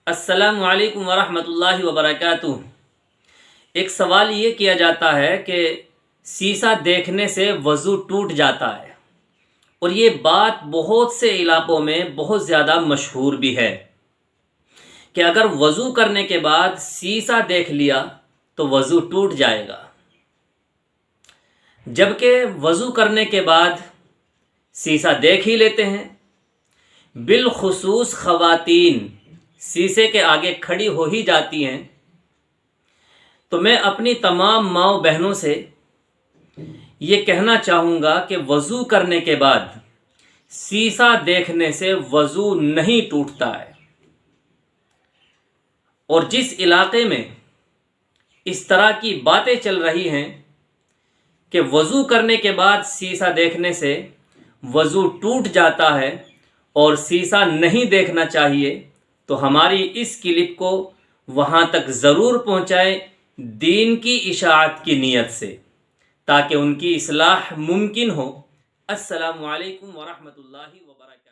السلام علیکم ورحمۃ اللہ وبرکاتہ۔ ایک سوال یہ کیا جاتا ہے کہ سیسا دیکھنے سے وضو ٹوٹ جاتا ہے، اور یہ بات بہت سے علاقوں میں بہت زیادہ مشہور بھی ہے کہ اگر وضو کرنے کے بعد سیسا دیکھ لیا تو وضو ٹوٹ جائے گا، جبکہ وضو کرنے کے بعد سیسا دیکھ ہی لیتے ہیں۔ بالخصوص خواتین شیشے کے آگے کھڑی ہو ہی جاتی ہیں، تو میں اپنی تمام ماؤں بہنوں سے یہ کہنا چاہوں گا کہ وضو کرنے کے بعد شیشہ دیکھنے سے وضو نہیں ٹوٹتا ہے، اور جس علاقے میں اس طرح کی باتیں چل رہی ہیں کہ وضو کرنے کے بعد شیشہ دیکھنے سے وضو ٹوٹ جاتا ہے اور شیشہ نہیں دیکھنا چاہیے، تو ہماری اس کلپ کو وہاں تک ضرور پہنچائیں دین کی اشاعت کی نیت سے، تاکہ ان کی اصلاح ممکن ہو۔ السلام علیکم ورحمۃ اللہ وبرکاتہ۔